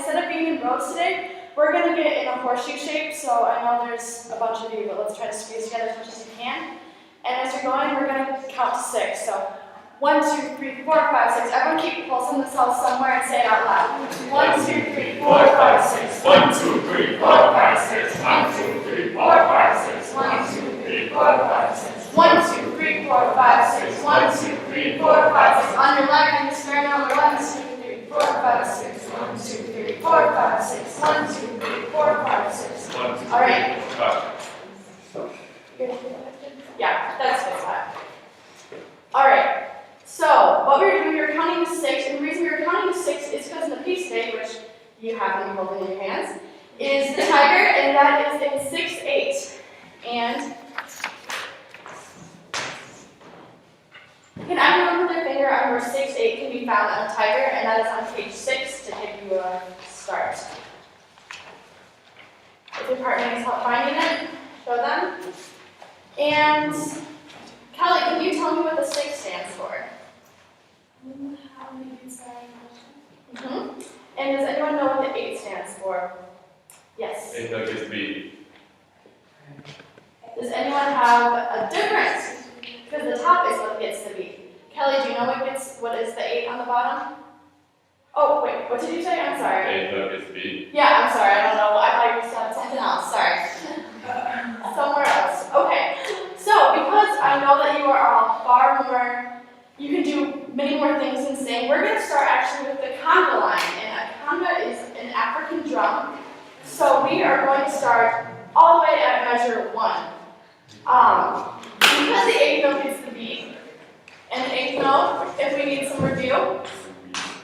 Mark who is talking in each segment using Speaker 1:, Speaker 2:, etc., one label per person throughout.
Speaker 1: instead of being in rows today, we're going to get in a horseshoe shape. So I know there's a bunch of you, but let's try to squeeze together as much as you can. And as you're going, we're going to count to 6. So 1, 2, 3, 4, 5, 6. Everyone keep pulsing themselves somewhere and say it out loud. 1, 2, 3, 4, 5, 6.
Speaker 2: 1, 2, 3, 4, 5, 6. 1, 2, 3, 4, 5, 6.
Speaker 1: 1, 2, 3, 4,
Speaker 2: 4,
Speaker 1: 5, 6. 1, 2, 3, 4, 5, 6. 1, 2, 3, 4, 5, 6. On your left hand, square number 1, 2, 3, 4, 5, 6. 1, 2, 3, 4, 5, 6. 1, 2, 3, 4, 5, 6. All right. Yeah, that's good. All right. So what we're doing, we're counting to 6, and the reason we're counting to 6 is because in the piece today, which you happen to be holding in your hands, is the tiger, and that is in 6/8. And can everyone put their finger on where 6/8 can be found on a tiger, and that is on page 6 to give you a start. If your partner needs help finding it, show them. And Kelly, can you tell me what the 6 stands for?
Speaker 3: How many beats are in
Speaker 1: Mm-hmm. And does anyone know what the 8 stands for? Yes.
Speaker 2: 8 gets B.
Speaker 1: Does anyone have a difference? Because the top is what gets the B. Kelly, do you know what is the 8 on the bottom? Oh, wait, what did you say? I'm sorry.
Speaker 2: 8 gets B.
Speaker 1: Yeah, I'm sorry, I don't know. I thought you were saying something else. Sorry. Somewhere else. Okay. So, because I know that you are all far more, you can do many more things than sing, we're going to start actually with the conga line. And a conga is an African drum. So we are going to start all the way at measure 1. Because the 8th note is the B, and the 8th note, if we need some review,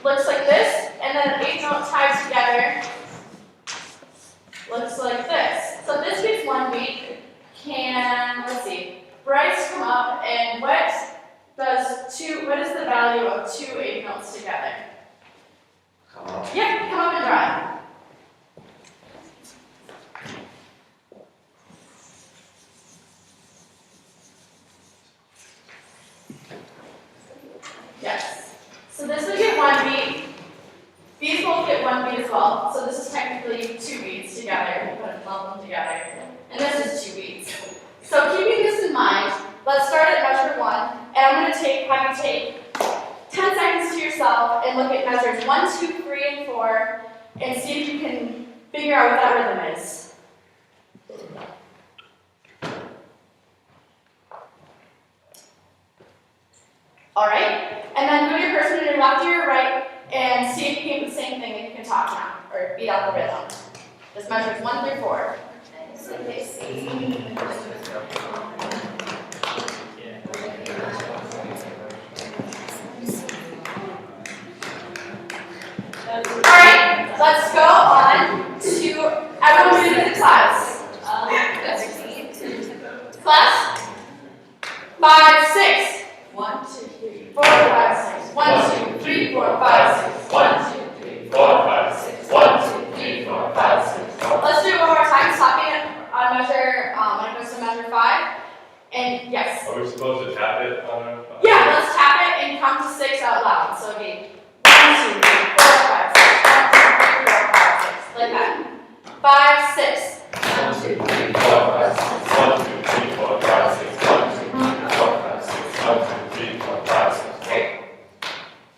Speaker 1: looks like this, and then the 8th note tied together looks like this. So this gets 1 beat. Let's see, Bryce come up, and what is the value of 2 8th notes together?
Speaker 2: Come on.
Speaker 1: Yeah, come up and try. Yes. So this would get 1 beat. These both get 1 beat as well. So this is technically 2 beats together. We'll lump them together. And this is 2 beats. So keeping this in mind, let's start at measure 1. And I'm going to have you take 10 seconds to yourself and look at measures 1, 2, 3, and 4 and see if you can figure out what that rhythm is. Alright? And then move your person to your left or your right and see if you can do the same thing and you can talk now or beat out the rhythm. This measures 1 through 4. Alright, let's go on to everyone move to the class. Class? 5, 6. 1, 2, 3, 4, 5, 6. 1, 2, 3, 4, 5, 6. 1, 2, 3, 4, 5, 6. 1, 2, 3, 4, 5, 6. Let's do it one more time, stopping it on measure, when it goes to measure 5. And yes.
Speaker 2: Are we supposed to tap it on our?
Speaker 1: Yeah, let's tap it and count to 6 out loud. So again, 1, 2, 3, 4, 5, 6. 1, 2, 3, 4, 5, 6. Like that. 5, 6.
Speaker 2: 1, 2, 3, 4, 5, 6. 1, 2, 3, 4, 5, 6. 1, 2, 3, 4, 5, 6. 1, 2, 3, 4, 5, 6.
Speaker 1: Great.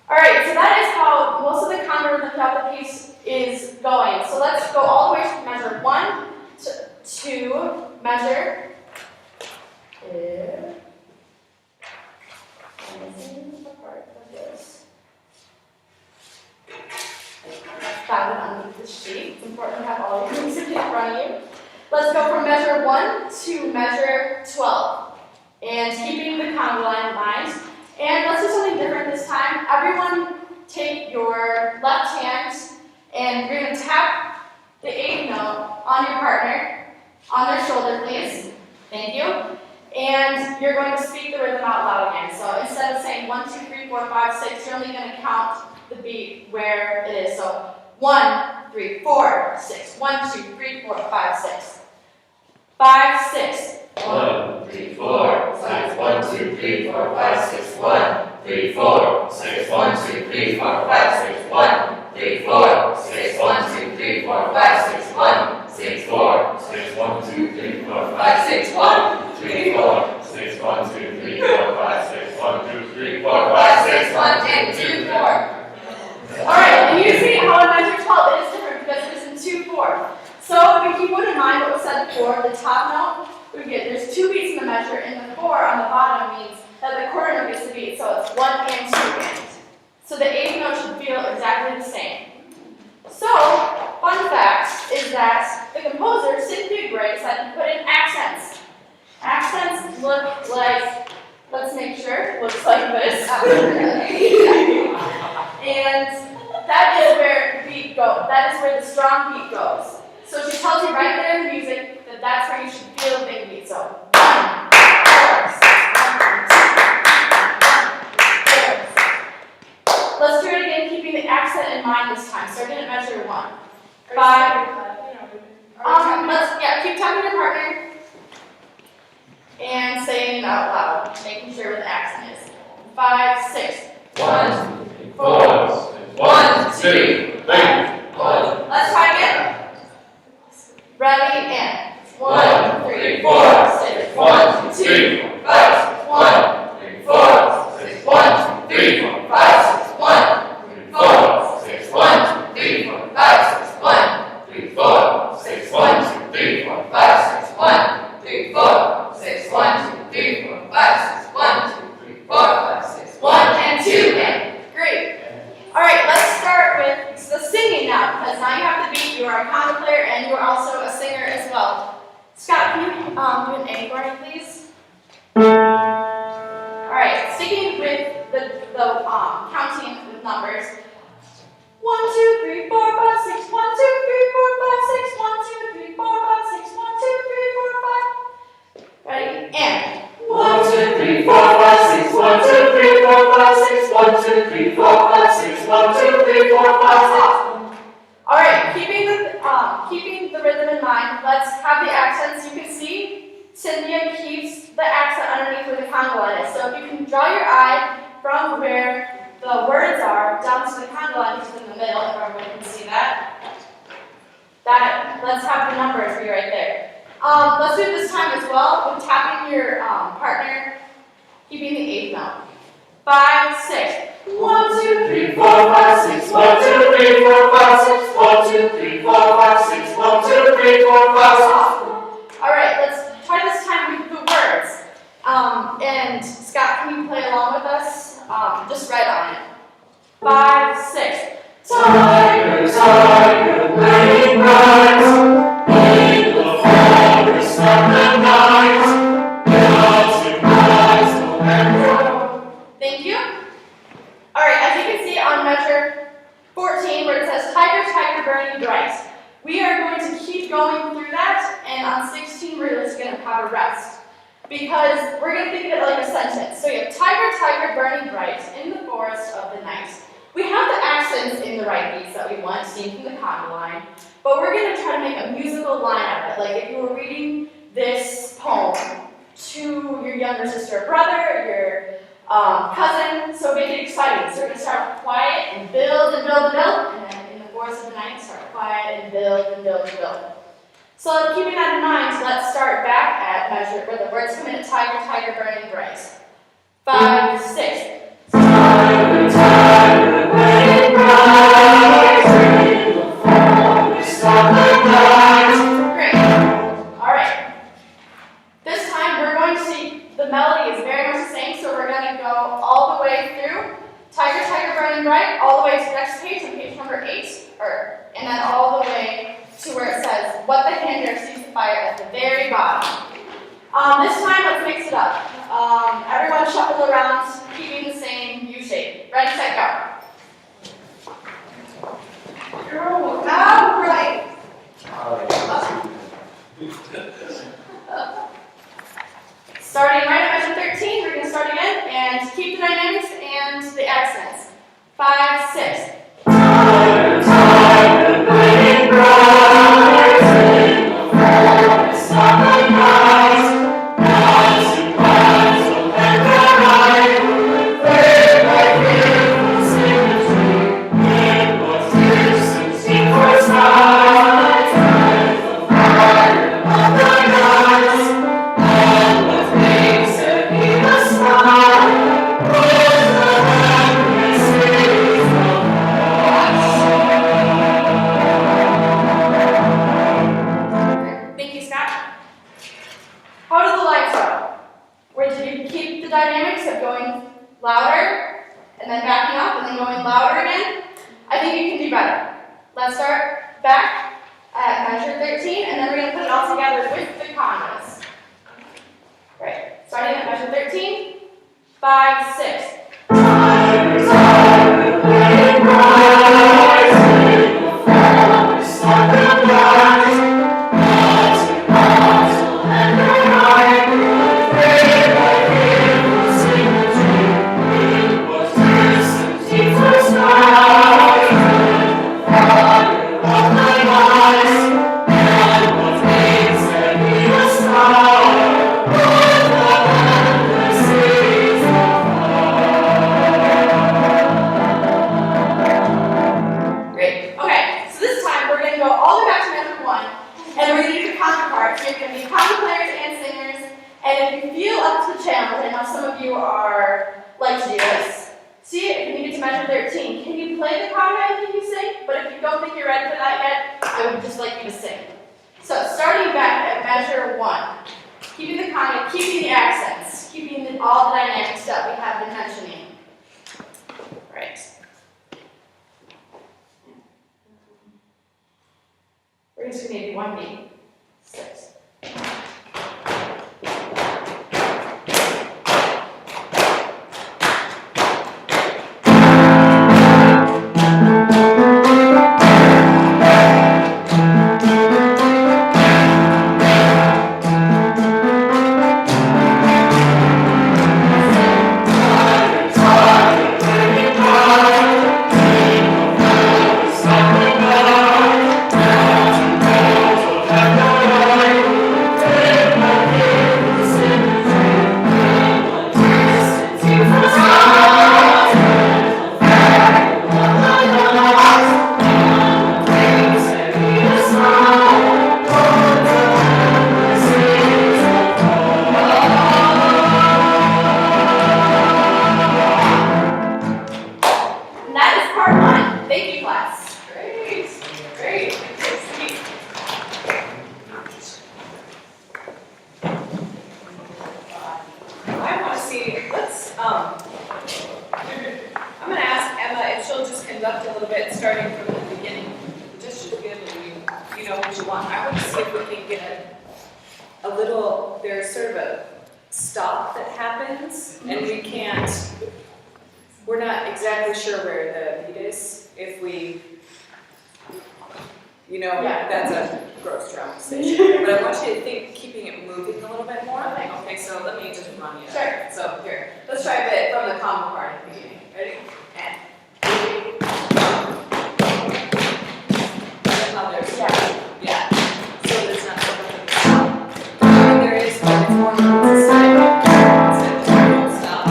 Speaker 1: Alright, so that is how most of the conga rhythm throughout the piece is going. So let's go all the way to measure 1 to measure. Found it underneath the sheet. It's important to have all your music in front of you. Let's go from measure 1 to measure 12. And keeping the conga line in mind. And let's do something different this time. Everyone take your left hand and you're going to tap the 8th note on your partner, on their shoulder, please. Thank you. And you're going to speak the rhythm out loud again. So instead of saying 1, 2, 3, 4, 5, 6, you're only going to count the beat where it is. So 1, 3, 4, 6. 1, 2, 3, 4, 5, 6. 5, 6.
Speaker 2: 1, 3, 4, 6. 1, 2, 3, 4, 5, 6. 1, 3, 4, 6. 1, 2, 3, 4, 5, 6. 1, 3, 4, 6. 1, 2,
Speaker 4: 6, 1,
Speaker 2: 3, 4, 6, 1, 2, 3, 4, 5, 6, 1, 2, 3, 4, 5, 6, 1, 2, 2, 4.
Speaker 1: Alright, and you see how in measure 12 it is different because it is in 2/4. So if we keep in mind what was said before, the top note, we get there's 2 beats in the measure, and the 4 on the bottom means that the quarter note gets the beat, so it's 1 and 2 and. So the 8th note should feel exactly the same. So, fun fact is that the composer, Cynthia Gray, said he put in accents. Accents look like, let's make sure, looks like this. And that is where beat goes. That is where the strong beat goes. So she tells you right there in the music that that's where you should feel the big beat. So 1, 4, 6, 1, 4. Let's do it again, keeping the accent in mind this time. Starting at measure 1. 5. Keep talking to your partner and saying it out loud, making sure what the accent is. 5, 6.
Speaker 2: 1, 4, 1, 2, 3, 4.
Speaker 1: Let's try again. Ready and 1, 3, 4, 6, 1, 2, 5, 1, 3, 4, 6, 1, 3, 4, 5, 6, 1, 3, 4, 6, 1, 3, 4, 5, 6, 1, 3, 4, 6, 1, 2, 3, 4, 5, 6, 1, 3, 4, 6, 1, 2, 3, 4, 5, 6, 1, 2, 3, 4, 5, 6, 1 and 2 and. Great. Alright, let's start with the singing now, because now you have the beat, you are a piano player, and you are also a singer as well. Scott, can you do an A for me, please? Alright, sticking with the counting with numbers. 1, 2, 3, 4, 5, 6, 1, 2, 3, 4, 5, 6, 1, 2, 3, 4, 5, 6, 1, 2, 3, 4, 5. Ready? And
Speaker 2: 1, 2, 3, 4, 5, 6, 1, 2, 3, 4, 5, 6, 1, 2, 3, 4, 5, 6, 1, 2, 3, 4, 5, 6.
Speaker 1: Alright, keeping the rhythm in mind, let's have the accents. You can see Cynthia keeps the accent underneath where the conga line is. So if you can draw your eye from where the words are down to the conga line, which is in the middle, if everyone can see that. Let's have the numbers be right there. Let's do it this time as well with tapping your partner, keeping the 8th note. 5, 6. 1, 2, 3, 4, 5, 6. 1, 2, 3, 4, 5, 6. 1, 2, 3, 4, 5, 6. 1, 2, 3, 4, 5, 6. Alright, let's try this time with the words. And Scott, can you play along with us? Just write on it. 5, 6.
Speaker 2: Tiger, tiger, laying bright in the forest of the night, bells and cries will echo.
Speaker 1: Thank you. Alright, as you can see on measure 14 where it says tiger, tiger, burning bright, we are going to keep going through that, and on 16 we're just going to have a rest. Because we're going to think of it like a sentence. So you have tiger, tiger, burning bright in the forest of the night. We have the accents in the right beats that we want, seen from the conga line, but we're going to try to make a musical line out of it. Like if you were reading this poem to your younger sister or brother, your cousin, so make it exciting. So we're going to start quiet and build and build and build, and then in the forest of the night, start quiet and build and build and build. So keeping that in mind, let's start back at measure where the words come in at tiger, tiger, burning bright. 5, 6.
Speaker 2: Tiger, tiger, laying bright in the forest of the night.
Speaker 1: Great. Alright. This time we're going to see the melody is very much the same, so we're going to go all the way through tiger, tiger, burning bright, all the way to the next page, on page number 8, and then all the way to where it says, what the hand there sees the fire at the very bottom. This time, let's mix it up. Everyone shuffle around, keeping the same U shape. Ready, set, go. All right. Starting right at measure 13, we're going to start again, and keep the dynamics and the accents. 5, 6.
Speaker 2: Tiger, tiger, laying bright in the forest of the night, bells and cries will echo right, where like rivers in the tree, it was distant, it was
Speaker 1: back at measure 13, and then we're going to put it all together with the congas. Right, starting at measure 13, 5, 6. Great. Okay, so this time we're going to go all the way back to measure 1, and we're going to do the conga part. So you're going to be conga players and singers, and if you feel up to the challenge, I know some of you like to do this. See if you get to measure 13. Can you play the conga and can you sing? But if you don't think you're ready for that yet, I would just like you to sing. So starting back at measure 1, keeping the conga, keeping the accents, keeping all the dynamics that we have been mentioning. Right. We're just going to do one beat. 6. And that is part 1. Thank you, class. Great. Great. Sweet.
Speaker 4: I want to see, I'm going to ask Emma if she'll just conduct a little bit starting from the beginning. Just to give you know what you want. I want to see if we can get a little, there's sort of a stop that happens and we can't, we're not exactly sure where the beat is. If we,
Speaker 1: Yeah.
Speaker 4: that's a gross drum station. But I want you to think keeping it moving a little bit more. Okay, so let me just run you.
Speaker 1: Sure.
Speaker 4: So here, let's try a bit from the combo part at the beginning. Ready? And. Others. Yeah. So there's not so much. There is, but it's more consistent. Don't stop.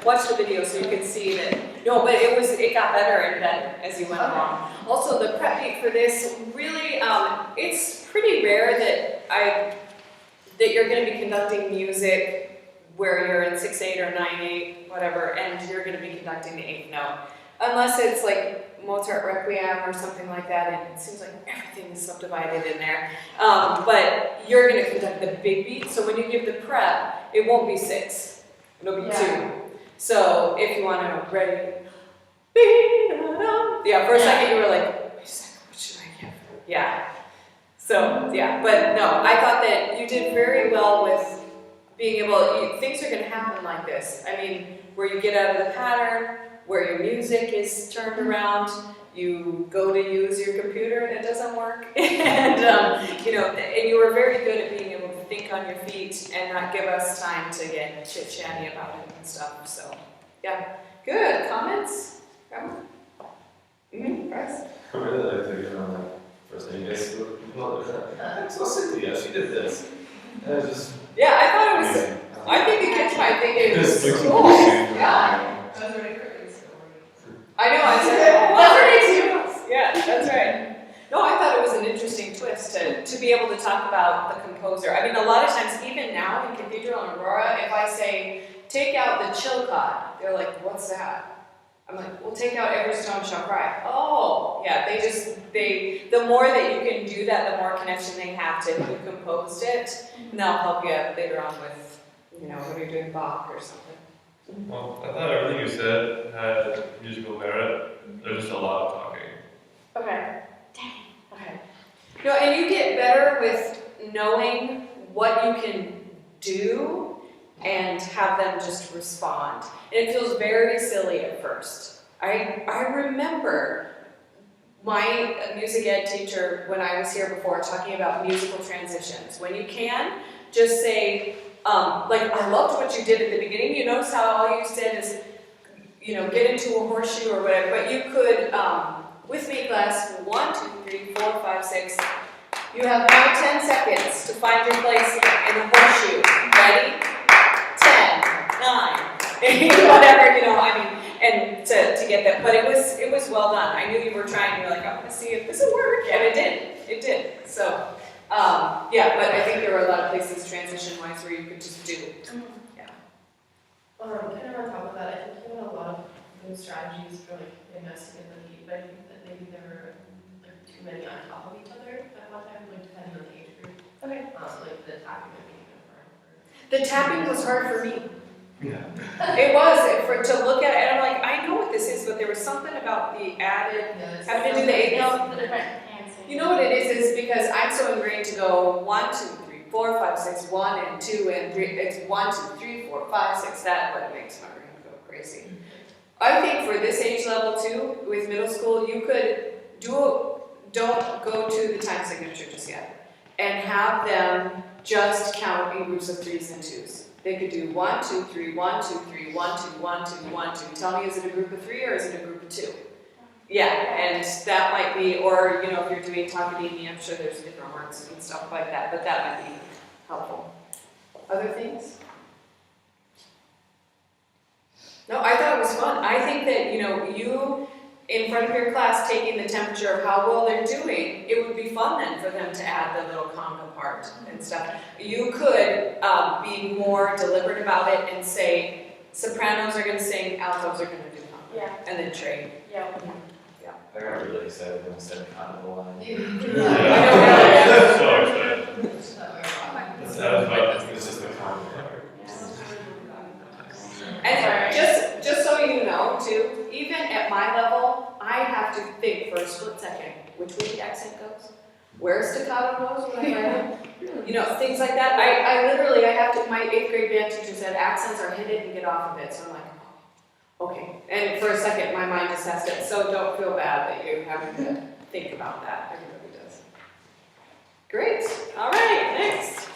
Speaker 4: Watch the video so you can see that. No, but it got better and better as you went along. Also, the prep beat for this really, it's pretty rare that you're going to be conducting music where you're in 6/8 or 9/8, whatever, and you're going to be conducting the 8th note, unless it's like Mozart Requiem or something like that, and it seems like everything is subdivided in there. But you're going to conduct the big beat, so when you give the prep, it won't be 6. It'll be 2. So if you want to ready, yeah, for a second you were like, wait a second, what should I get? Yeah. So yeah, but no, I thought that you did very well with being able. Things are going to happen like this. I mean, where you get out of the pattern, where your music is turned around, you go to use your computer and it doesn't work, and and you were very good at being able to think on your feet and not give us time to get chit-chatty about it and stuff. So yeah, good. Comments? Bryce?
Speaker 2: I really like to get on that first thing you guys do. So simply, yeah, she did this. And it was just
Speaker 4: Yeah, I thought it was.
Speaker 2: amazing.
Speaker 4: I think the kids might think it was
Speaker 2: This
Speaker 4: cool. Yeah, I know. I said, oh, that's pretty too. Yeah, that's right. No, I thought it was an interesting twist to be able to talk about the composer. I mean, a lot of times, even now in Cathedral and Aurora, if I say take out the Chilcot, They're like, what's that? I'm like, we'll take out every stone shall cry. Oh, yeah, the more that you can do that, the more connection they have to who composed it, and they'll help you later on with, when you're doing Bach or something.
Speaker 2: Well, I thought everything you said had musical merit. There's just a lot of talking.
Speaker 1: Okay. Okay.
Speaker 4: No, and you get better with knowing what you can do and have them just respond. And it feels very silly at first. I remember my music ed teacher when I was here before talking about musical transitions. When you can, just say, I loved what you did at the beginning. You notice how all you said is, get into a horseshoe or whatever, but you could, with me class, 1, 2, 3, 4, 5, 6, you have now 10 seconds to find your place in the horseshoe. Ready? 10, 9, whatever, and to get that. But it was well done. I knew you were trying. You're like, I'm gonna see if this will work, and it did. It did. So, yeah. But I think there were a lot of places transition-wise where you could just do. Yeah.
Speaker 3: Kind of on top of that, I think you had a lot of good strategies for investing in the lead, but I think that maybe there were too many on top of each other at one time, depending on the age group.
Speaker 1: Okay.
Speaker 3: The tapping would be even hard for.
Speaker 4: The tapping was hard for me.
Speaker 2: Yeah.
Speaker 4: It was to look at it, and I'm like, I know what this is, but there was something about the added having to do the 8 notes.
Speaker 1: The different hands.
Speaker 4: You know what it is because I'm so ingrained to go 1, 2, 3, 4, 5, 6, 1 and 2 and 3. It's 1, 2, 3, 4, 5, 6. That what makes my brain go crazy. I think for this age level too, with middle school, you could don't go to the time signature just yet, and have them just count in groups of 3s and 2s. They could do 1, 2, 3, 1, 2, 3, 1, 2, 1, 2, 1, 2. Tell me, is it a group of 3 or is it a group of 2? Yeah, and that might be, or if you're doing Takadimi, I'm sure there's different words and stuff like that, but that might be helpful. Other things? No, I thought it was fun. I think that, you in front of your class taking the temperature of how well they're doing, it would be fun then for them to add the little conga part and stuff. You could be more deliberate about it and say, sopranos are going to sing, altos are going to do conga.
Speaker 1: Yeah.
Speaker 4: And then trade.
Speaker 1: Yeah.
Speaker 5: I got really excited when I said carnival line.
Speaker 2: Yeah. So excited. This is the carnival part.
Speaker 4: And just so you know, too, even at my level, I have to think for a split second which way the accent goes, where staccato goes when I write it. Things like that. I literally have to, my 8th grade band teacher said accents are hit it and get off of it. So I'm like, oh, okay. And for a second, my mind just has to, so don't feel bad that you're having to think about that. Everybody does. Great. All right, next.